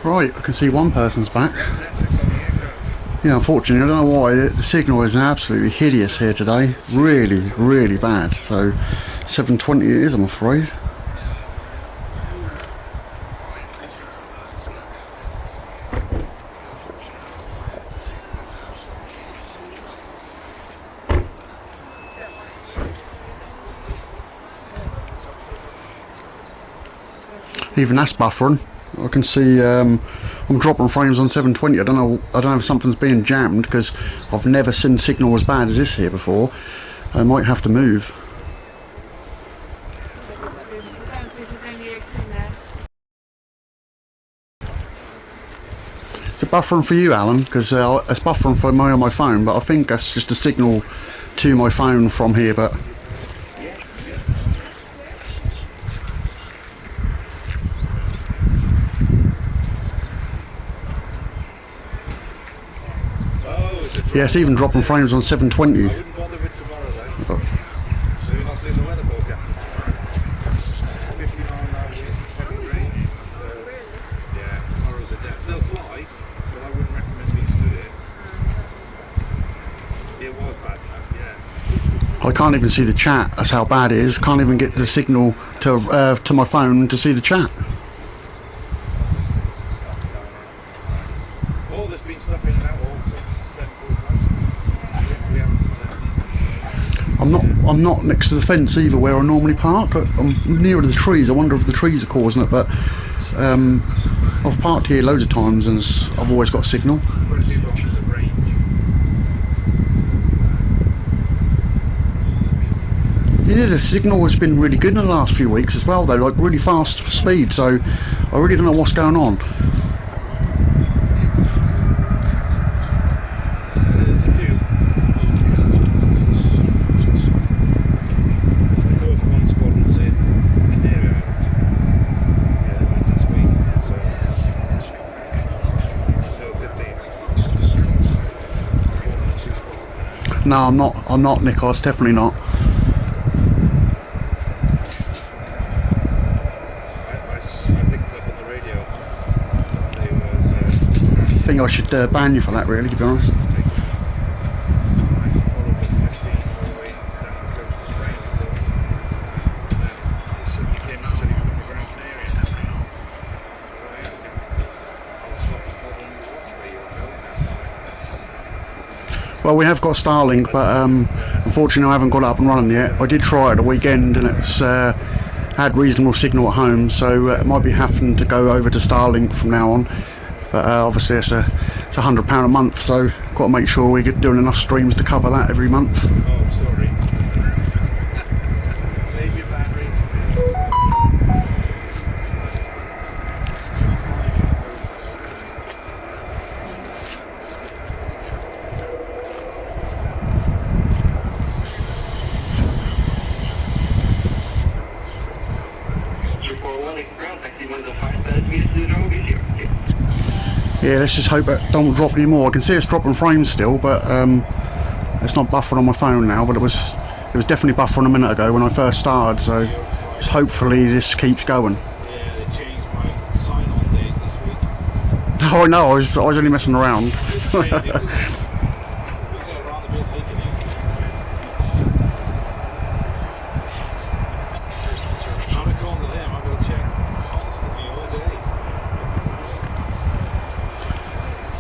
Right, I can see one person's back. Yeah, unfortunately, I don't know why, the signal is absolutely hideous here today. Really, really bad. So, 7:20 it is, I'm afraid. Even that's buffering. I can see I'm dropping frames on 720. I don't know if something's being jammed, because I've never seen signal as bad as this here before. I might have to move. Is it buffering for you, Alan? Because it's buffering for me on my phone, but I think that's just a signal to my phone from here. But yeah, it's even dropping frames on 720. I wouldn't bother with tomorrow though. So you're not seeing the weather forecast? 59 hours, heavy rain. So yeah, tomorrow's a day. They'll fly, but I wouldn't recommend being stood here. It was bad, yeah. I can't even see the chat. That's how bad it is. Can't even get the signal to my phone to see the chat. Oh, there's been stuff in and out all since 7:45. I'm not next to the fence either where I normally park. I'm nearer the trees. I wonder if the trees are causing it, but I've parked here loads of times and I've always got signal. Yeah, the signal has been really good in the last few weeks as well though, like really fast speed, so I really don't know what's going on. No, I'm not, Nikos, definitely not. I think I should ban you for that, really, to be honest. Well, we have got Starlink, but unfortunately I haven't got it up and running yet. I did try it a weekend and it's had reasonable signal at home, so it might be having to go over to Starlink from now on. But obviously it's £100 a month, so got to make sure we're doing enough streams to cover that every month. Oh, sorry. Save your batteries. Yeah, let's just hope it don't drop anymore. I can see it's dropping frames still, but it's not buffering on my phone now, but it was definitely buffering a minute ago when I first started, so just hopefully this keeps going. Yeah, they changed my sign-on date this week. No, I know, I was only messing around.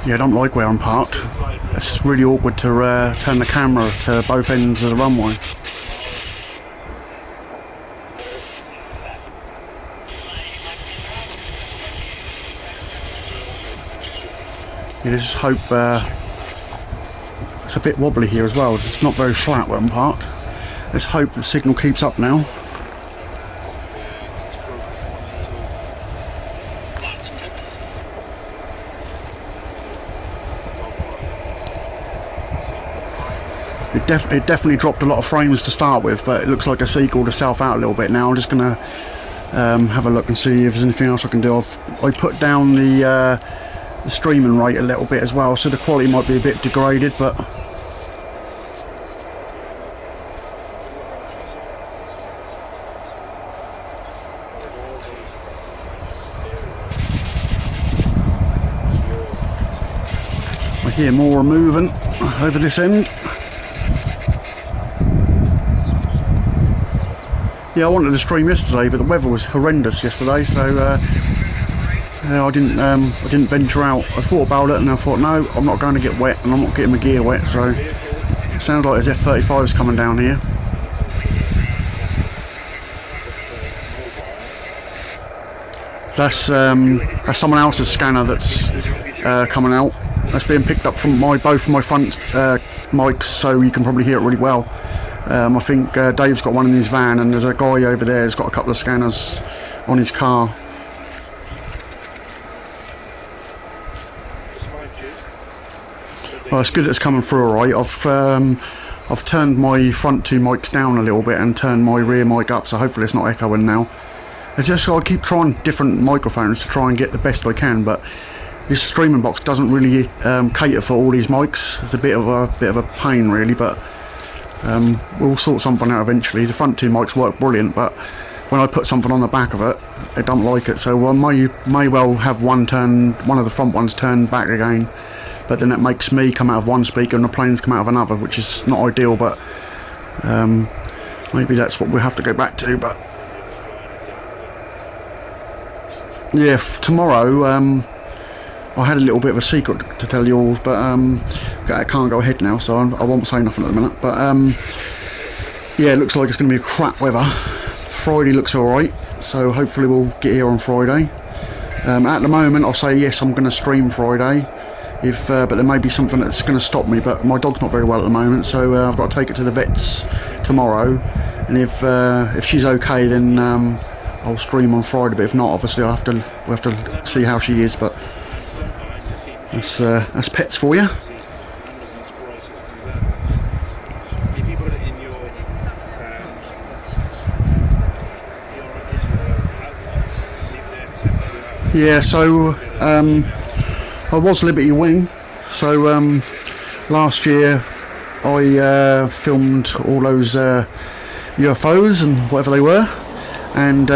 Yeah, I don't like where I'm parked. It's really awkward to turn the camera to both ends of the runway. Yeah, let's just hope it's a bit wobbly here as well. It's not very flat where I'm parked. Let's hope the signal keeps up now. It definitely dropped a lot of frames to start with, but it looks like it's equaled itself out a little bit now. I'm just going to have a look and see if there's anything else I can do. I put down the streaming rate a little bit as well, so the quality might be a bit degraded, but hear more moving over this end. Yeah, I wanted to stream yesterday, but the weather was horrendous yesterday, so I didn't venture out. I thought about it, and I thought, no, I'm not going to get wet, and I'm not getting my gear wet. So it sounds like there's F-35s coming down here. That's someone else's scanner that's coming out. That's being picked up from both of my front mics, so you can probably hear it really well. I think Dave's got one in his van, and there's a guy over there who's got a couple of scanners on his car. Well, it's good it's coming through alright. I've turned my front two mics down a little bit and turned my rear mic up, so hopefully it's not echoing now. It's just I keep trying different microphones to try and get the best I can, but this streaming box doesn't really cater for all these mics. It's a bit of a pain really, but we'll sort something out eventually. The front two mics work brilliant, but when I put something on the back of it, it don't like it. So I may well have one of the front ones turned back again. But then it makes me come out of one speaker and the planes come out of another, which is not ideal, but maybe that's what we'll have to go back to. But yeah, tomorrow I had a little bit of a secret to tell you all, but I can't go ahead now, so I won't say nothing at the minute. But yeah, it looks like it's going to be crap weather. Friday looks alright, so hopefully we'll get here on Friday. At the moment I'll say yes, I'm going to stream Friday. But there may be something that's going to stop me, but my dog's not very well at the moment, so I've got to take it to the vets tomorrow, and if she's okay, then I'll stream on Friday, but if not, obviously we'll have to see how she is. But that's pets for you. Yeah, so I was Liberty Wing, so last year I filmed all those UFOs and whatever they were, and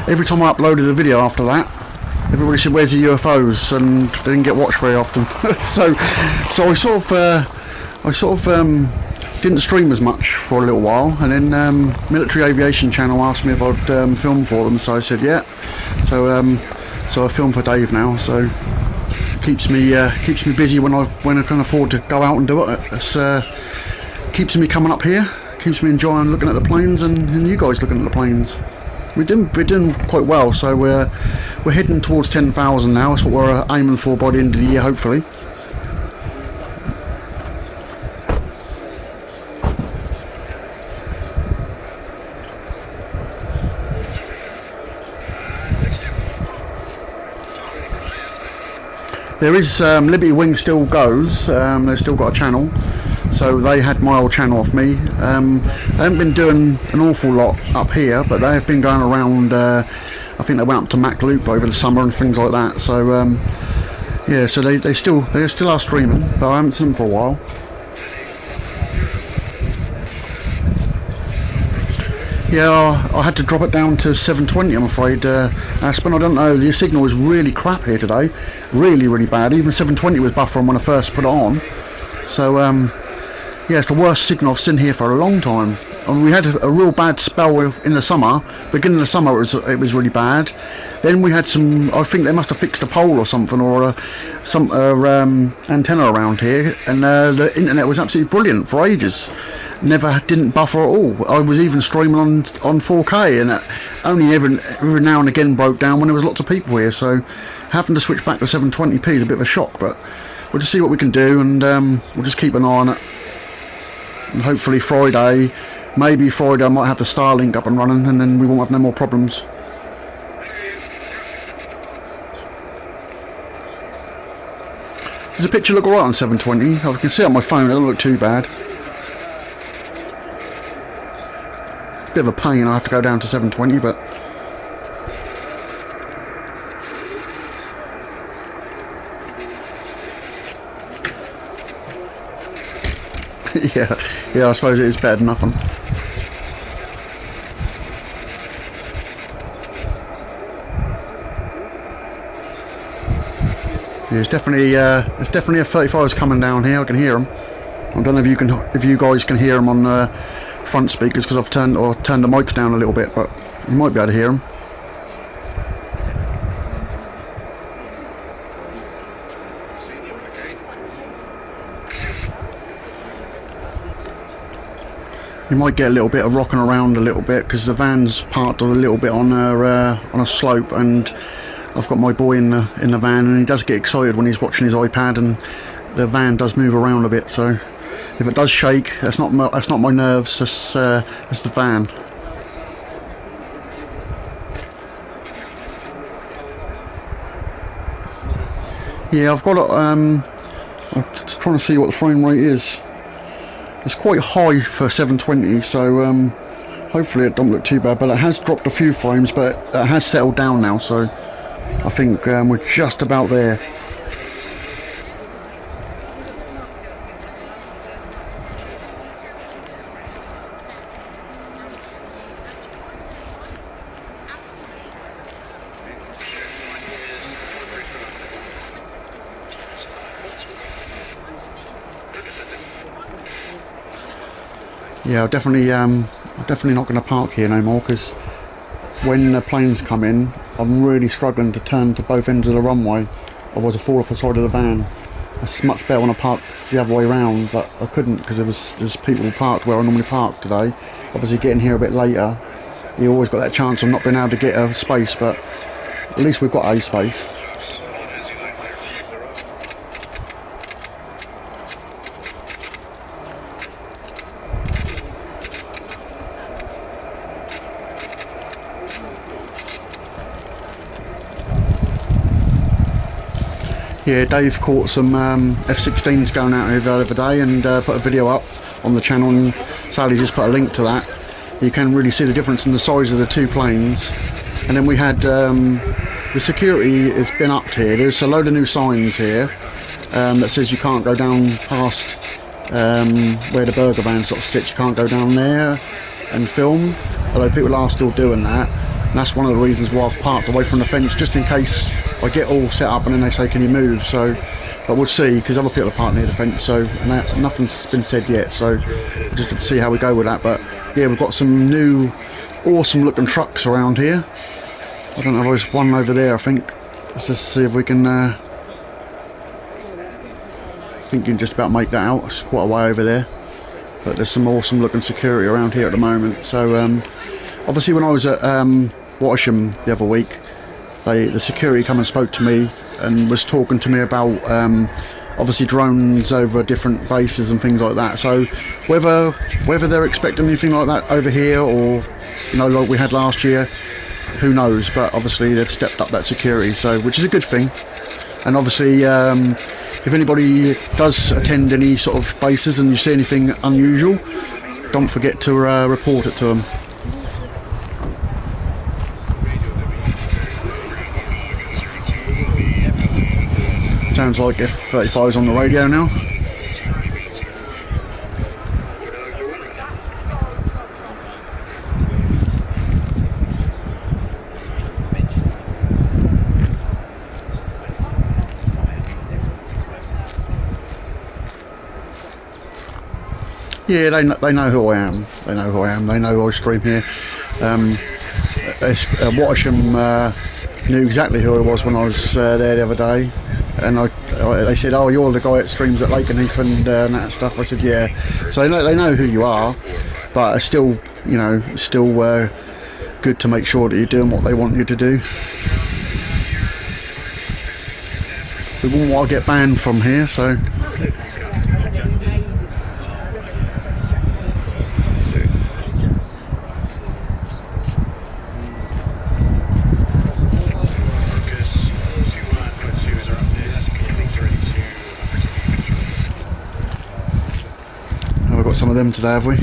every time I uploaded a video after that, everybody said, "Where's the UFOs?" and they didn't get watched very often. so I sort of didn't stream as much for a little while, and then Military Aviation Channel asked me if I'd film for them, so I said yeah. So I film for Dave now, so keeps me busy when I can afford to go out and do it. It's keeps me coming up here, keeps me enjoying looking at the planes, and you guys looking at the planes. We're doing quite well, so we're heading towards 10,000 now. That's what we're aiming for by the end of the year, hopefully. There is Liberty Wing still goes. They've still got a channel, so they had my old channel off me. They haven't been doing an awful lot up here, but they have been going around. I think they went up to Mac Loop over the summer and things like that. So yeah, so they still are streaming, but I haven't seen them for a while. Yeah, I had to drop it down to 720, I'm afraid, Aspen. I don't know, the signal was really crap here today. Really, really bad. Even 720 was buffering when I first put it on. So, yeah, it's the worst signal I've seen here for a long time. And we had a real bad spell in the summer. Beginning of the summer, it was really bad. Then we had some, I think they must have fixed a pole or something, or some antenna around here. And the internet was absolutely brilliant for ages. Didn't buffer at all. I was even streaming on 4K, and it only every now and again broke down when there was lots of people here. So having to switch back to 720p is a bit of a shock, but we'll just see what we can do, and we'll just keep an eye on it. And hopefully maybe Friday I might have the Starlink up and running, and then we won't have no more problems. Does the picture look alright on 720? I can see it on my phone, it doesn't look too bad. Bit of a pain, I have to go down to 720, but yeah, I suppose it is better than nothing. there's definitely a 35s coming down here. I can hear them. I don't know if you guys can hear them on front speakers because I've turned the mics down a little bit, but you might be able to hear them. You might get a little bit of rocking around a little bit because the van's parked a little bit on a slope, and I've got my boy in the van, and he does get excited when he's watching his iPad, and the van does move around a bit. So if it does shake, that's not my nerves. That's the van. Yeah, I've got it. I'm just trying to see what the frame rate is. It's quite high for 720, so hopefully it don't look too bad, but it has dropped a few frames, but it has settled down now, so I think we're just about there. Yeah, I'm definitely not going to park here no more, because when the planes come in, I'm really struggling to turn to both ends of the runway, otherwise I fall off the side of the van. It's much better when I park the other way around, but I couldn't because there's people parked where I normally park today. Obviously getting here a bit later, you always got that chance of not being able to get a space, but at least we've got a space. Yeah, Dave caught some F-16s going out here the other day and put a video up on the channel, and Sally just put a link to that. You can really see the difference in the size of the two planes. And then we had the security has been upped here. There's a load of new signs here that says you can't go down past where the burger van sort of sits. You can't go down there and film, although people are still doing that. And that's one of the reasons why I've parked away from the fence, just in case I get all set up and then they say can you move. So but we'll see, because other people are parked near the fence, so and nothing's been said yet, so we'll just have to see how we go with that. But yeah, we've got some new awesome looking trucks around here. I don't know, there's one over there I think. Let's just see if we can I think you can just about make that out. It's quite a way over there, but there's some awesome looking security around here at the moment. So obviously when I was at Watisham the other week, the security come and spoke to me and was talking to me about obviously drones over different bases and things like that. So whether they're expecting anything like that over here, or you know, like we had last year, who knows. But obviously they've stepped up that security, so which is a good thing. And obviously if anybody does attend any sort of bases and you see anything unusual, don't forget to report it to them. Sounds like F-35's on the radio now. Yeah, they know who I am. They know who I am. They know I stream here. Watisham knew exactly who I was when I was there the other day. And they said, "Oh, you're the guy that streams at Lakenheath and that stuff." I said, "Yeah." So they know who you are, but it's still, you know, it's still good to make sure that you're doing what they want you to do. We wouldn't want to get banned from here, so. Some of them today, have we?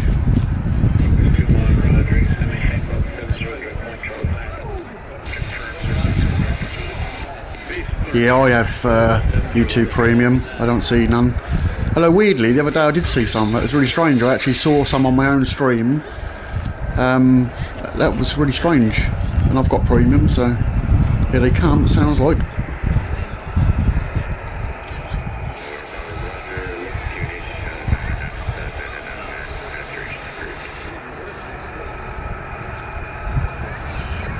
Yeah, I have YouTube Premium. I don't see none. Although weirdly, the other day I did see some. That was really strange. I actually saw some on my own stream. That was really strange. And I've got Premium, so here they come, it sounds like.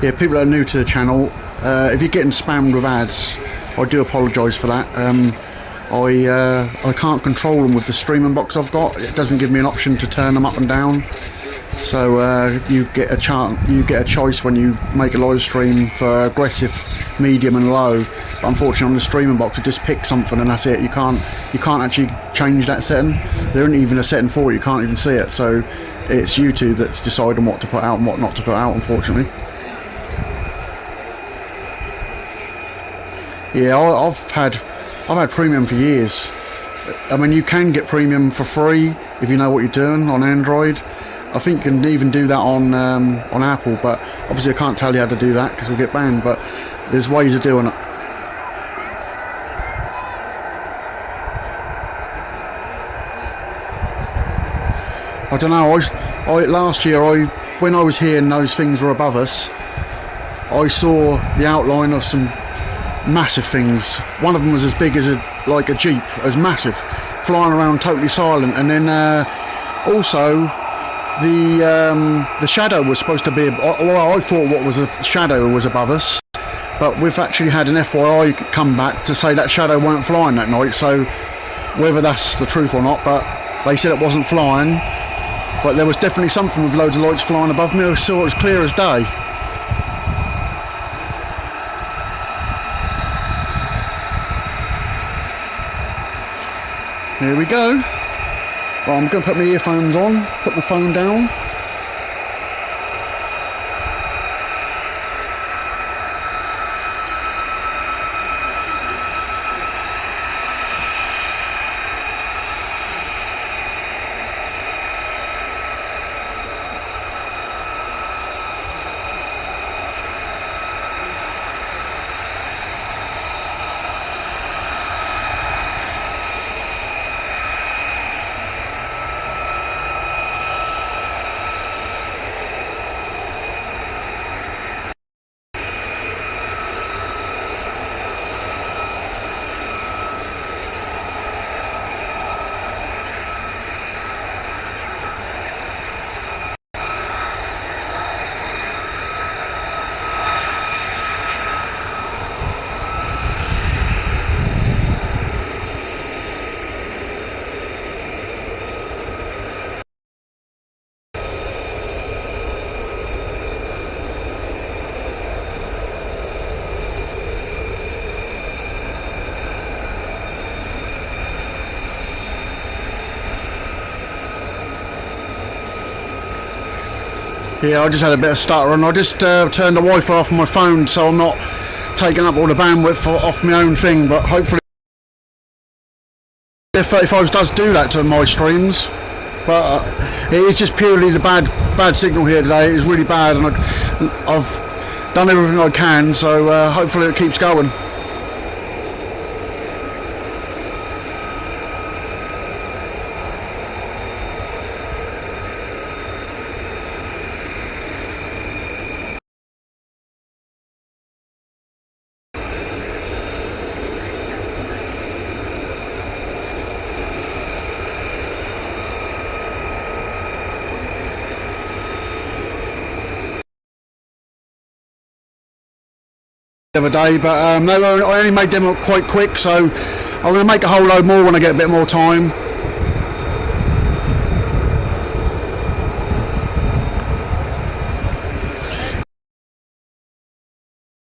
Yeah, people that are new to the channel, if you're getting spammed with ads, I do apologise for that. I can't control them with the streaming box I've got. It doesn't give me an option to turn them up and down. So you get a choice when you make a live stream for aggressive, medium and low. But unfortunately on the streaming box it just picks something and that's it. You can't actually change that setting. There isn't even a setting for it, you can't even see it. So it's YouTube that's deciding what to put out and what not to put out, unfortunately. Yeah, I've had premium for years. I mean, you can get premium for free if you know what you're doing on Android. I think you can even do that on Apple, but obviously I can't tell you how to do that because we'll get banned. But there's ways of doing it. I don't know. Last year, when I was here and those things were above us, I saw the outline of some massive things. One of them was as big as like a Jeep, as massive, flying around totally silent. And then also the shadow was supposed to be, well, I thought what was a shadow was above us, but we've actually had an FYI come back to say that shadow weren't flying that night. So whether that's the truth or not, but they said it wasn't flying, but there was definitely something with loads of lights flying above me. I saw it as clear as day. Here we go. Well, I'm going to put my earphones on, put my phone down. Yeah, I just had a bit of stutter and I just turned the Wi-Fi off on my phone so I'm not taking up all the bandwidth off my own thing, but hopefully if I does do that to my streams, but it is just purely the bad signal here today. It is really bad and I've done everything I can, so hopefully it keeps going. The other day, but I only made them quite quick, so I'm going to make a whole load more when I get a bit more time.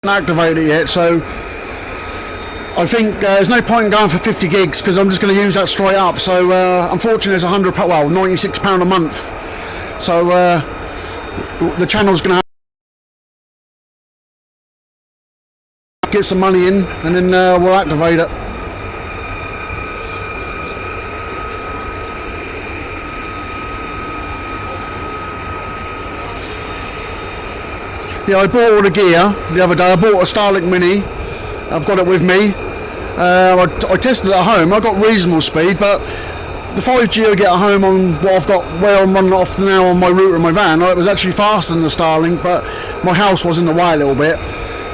I haven't activated it yet, so I think there's no point in going for 50 gigs because I'm just going to use that straight up. So unfortunately there's £96 a month, so the channel's going to have get some money in and then we'll activate it. Yeah, I bought all the gear the other day. I bought a Starlink Mini. I've got it with me. I tested it at home. I got reasonable speed, but the 5G I get at home on what I've got, where I'm running off now on my router in my van, it was actually faster than the Starlink, but my house was in the way a little bit.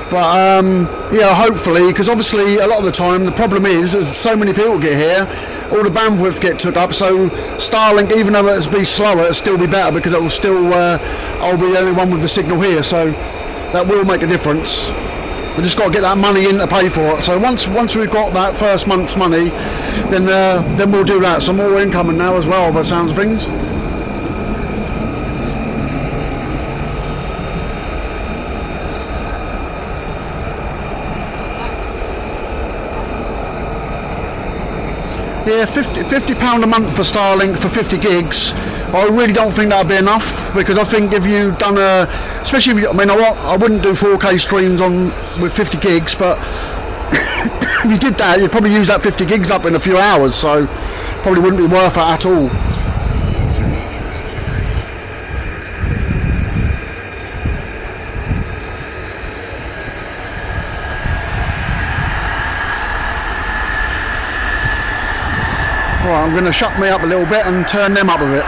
But yeah, hopefully, because obviously a lot of the time the problem is so many people get here, all the bandwidth get took up, so Starlink, even though it'll be slower, it'll still be better because it will still I'll be the only one with the signal here. So that will make a difference. We just got to get that money in to pay for it. So once we've got that first month's money, then we'll do that. Some more incoming now as well, by the sounds of things. Yeah, £50 a month for Starlink for 50 gigs. I really don't think that'd be enough, because I think if you done especially if you, I mean, I wouldn't do 4K streams with 50 gigs, but if you did that, you'd probably use that 50 gigs up in a few hours, so probably wouldn't be worth it at all. Right, I'm going to shut me up a little bit and turn them up a bit.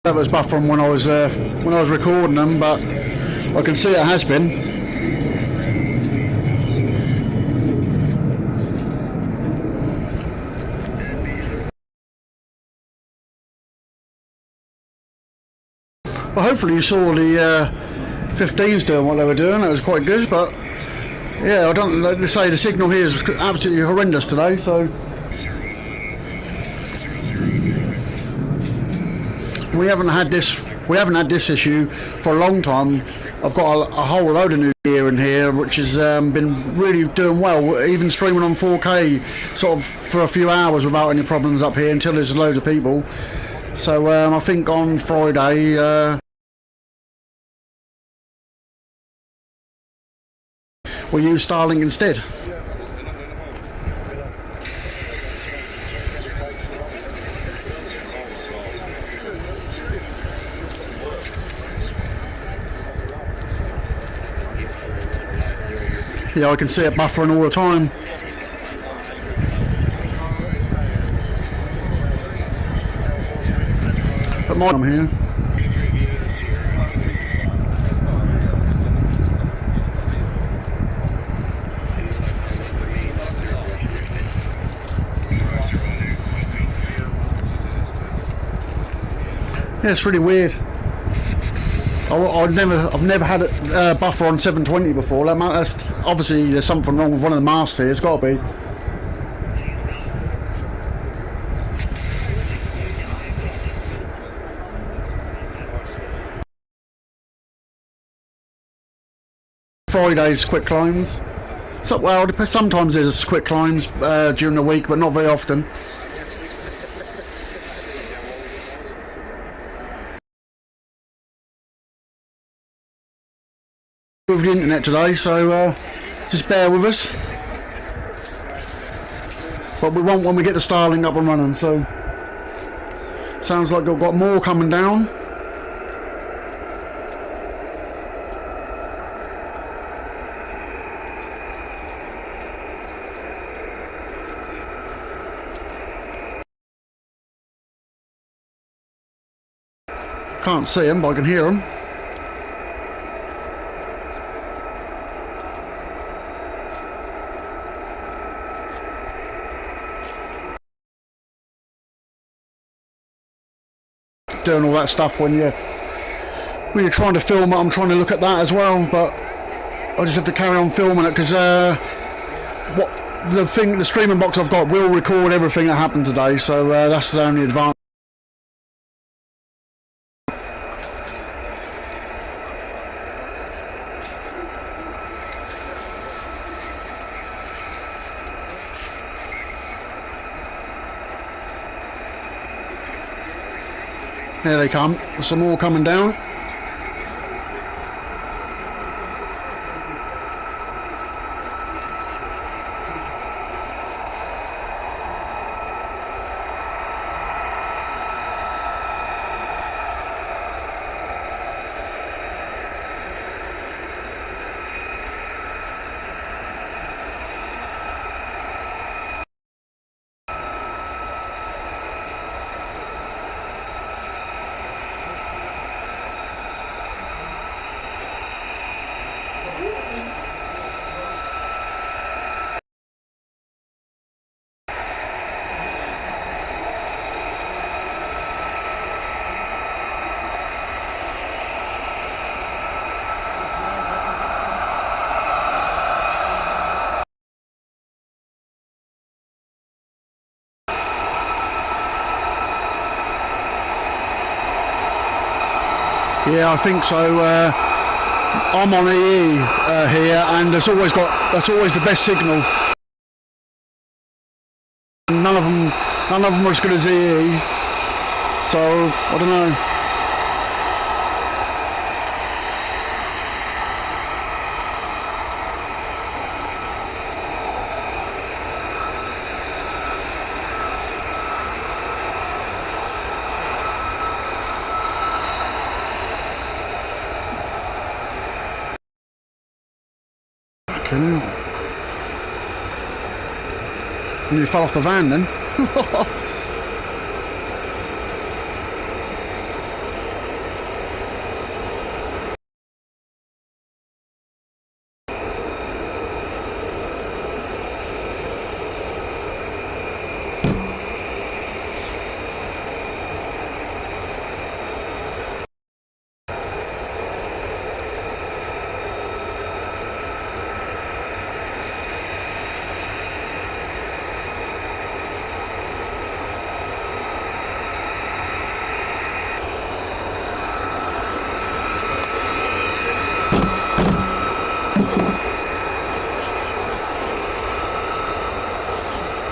That was buffering when I was recording them, but I can see it has been. Well, hopefully you saw the 15s doing what they were doing. That was quite good, but yeah, I don't like to say the signal here is absolutely horrendous today. So we haven't had this issue for a long time. I've got a whole load of new gear in here, which has been really doing well, even streaming on 4K sort of for a few hours without any problems up here until there's loads of people. So I think on Friday we'll use Starlink instead. Yeah, I can see it buffering all the time. But I'm here. Yeah, it's really weird. I've never had a buffer on 720 before. That's obviously there's something wrong with one of the masts here. It's got to be. Fridays quick climbs. So, well, sometimes there's quick climbs during the week, but not very often. With the internet today, so just bear with us. But we won't when we get the Starlink up and running. So sounds like we've got more coming down. Can't see them, but I can hear them. Doing all that stuff when you're trying to film it. I'm trying to look at that as well, but I just have to carry on filming it because the streaming box I've got will record everything that happened today, so that's the only advantage. Here they come, some more coming down. Yeah, I think so. I'm on EE here, and that's always the best signal. None of them are as good as EE. So I don't know. And you fell off the van then.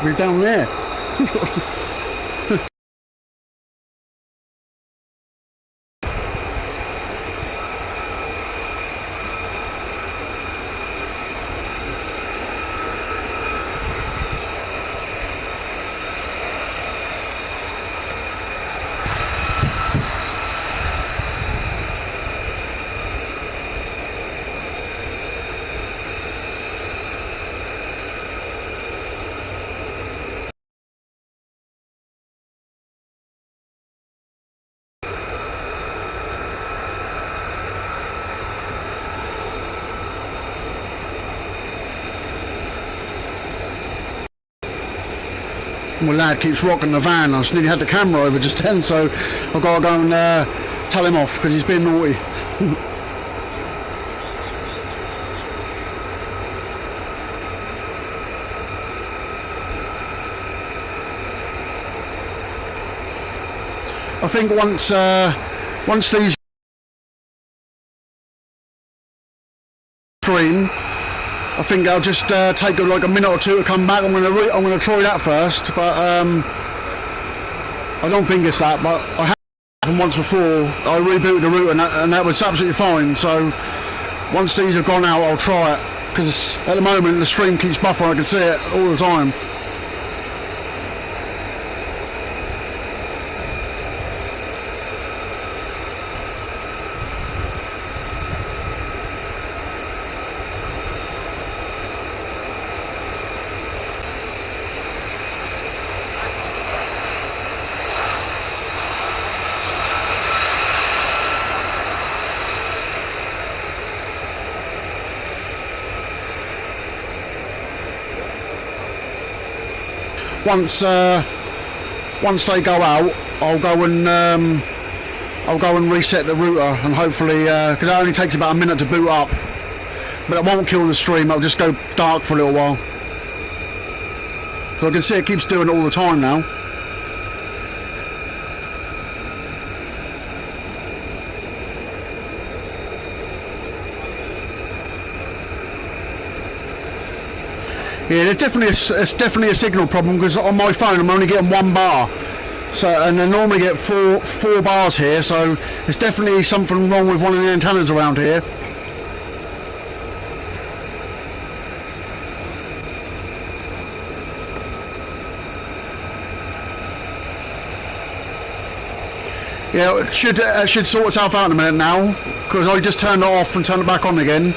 to be down there. My lad keeps rocking the van. I just nearly had the camera over just then, so I've got to go and tell him off because he's been naughty. I think once these stream, I think I'll just take like a minute or two to come back. I'm gonna try that first, but I don't think it's that. But I have happened once before. I rebooted the router and that was absolutely fine. So once these have gone out, I'll try it because at the moment the stream keeps buffering. I can see it all the time. Once they go out, I'll go and reset the router, and hopefully, because it only takes about a minute to boot up, but it won't kill the stream. It'll just go dark for a little while. So I can see it keeps doing it all the time now. Yeah, it's definitely a signal problem because on my phone I'm only getting 1 bar, so and I normally get four bars here. So there's definitely something wrong with one of the antennas around here. Yeah, it should sort itself out in a minute now because I just turned it off and turned it back on again.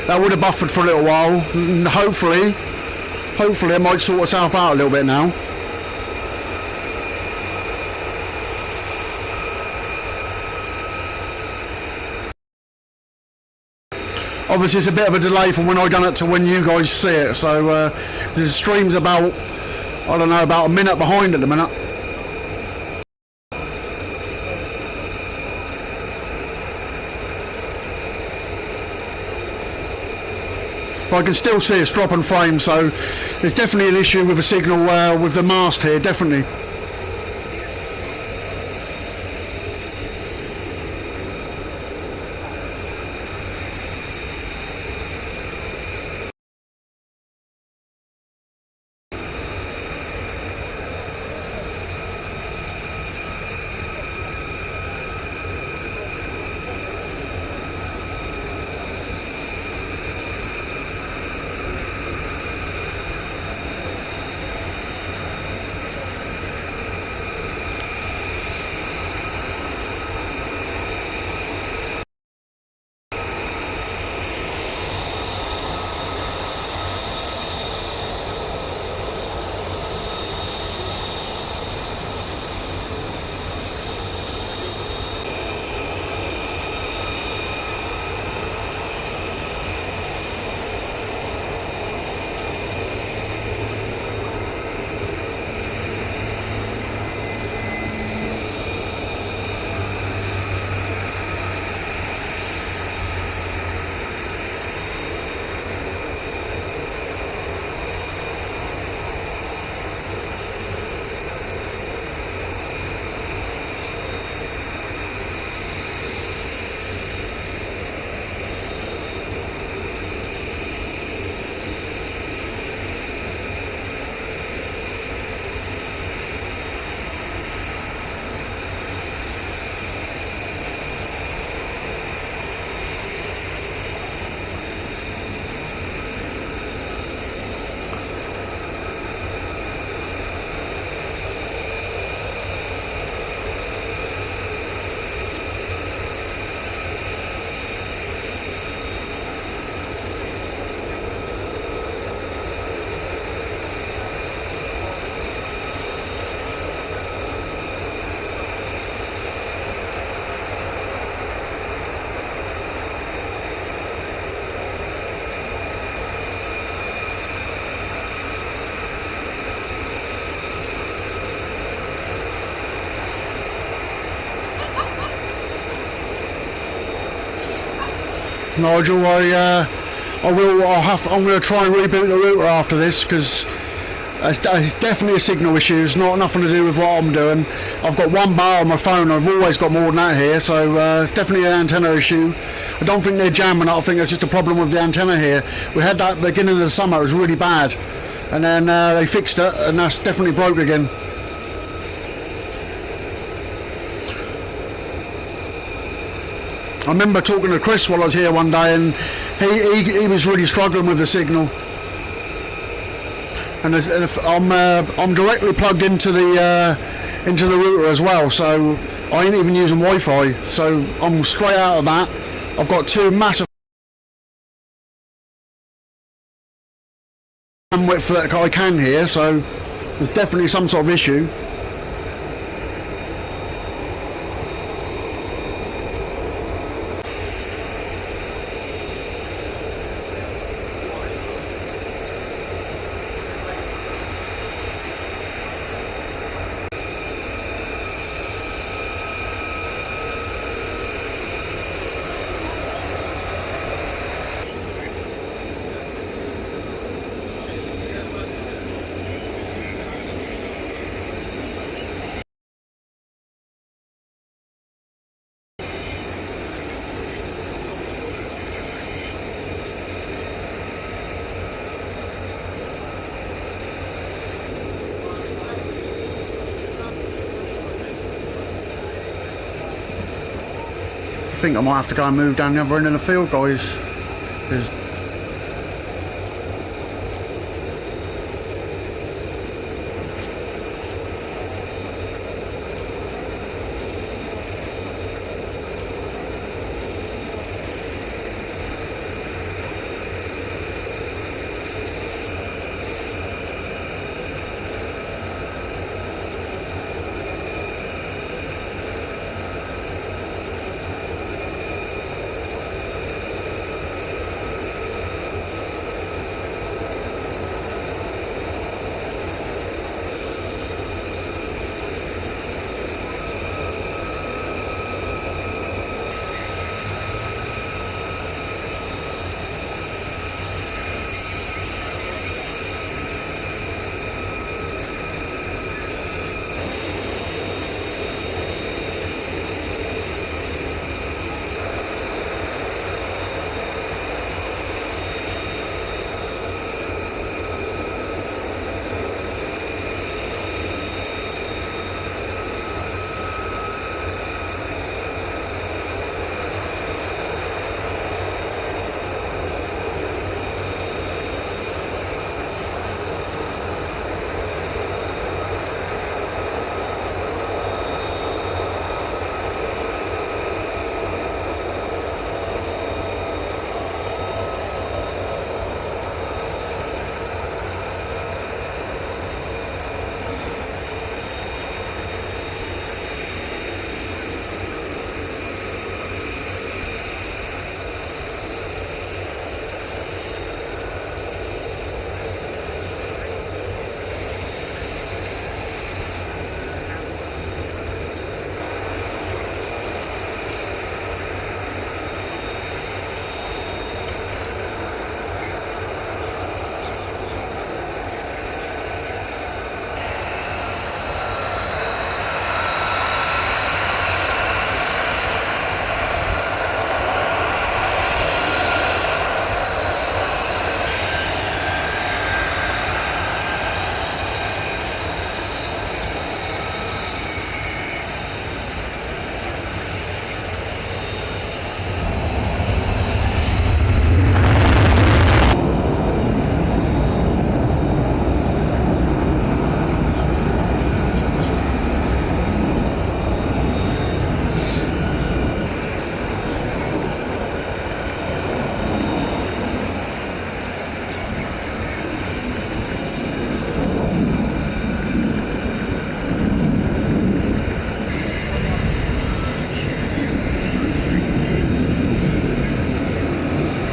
That would have buffered for a little while. And hopefully it might sort itself out a little bit now. Obviously it's a bit of a delay from when I done it to when you guys see it, so the stream's about, I don't know, about a minute behind at the minute. But I can still see it's dropping frames, so there's definitely an issue with the signal with the mast here, definitely. Nigel. I'm going to try and reboot the router after this, because it's definitely a signal issue. It's nothing to do with what I'm doing. I've got one bar on my phone. I've always got more than that here, so it's definitely an antenna issue. I don't think they're jamming. I think it's just a problem with the antenna here. We had that at the beginning of the summer. It was really bad, and then they fixed it, and that's definitely broke again. I remember talking to Chris while I was here one day, and he was really struggling with the signal. And if I'm directly plugged into the router as well, so I ain't even using Wi-Fi. So I'm straight out of that. I've got two massive bandwidth that I can hear, so there's definitely some sort of issue. I think I might have to go and move down the other end of the field, guys.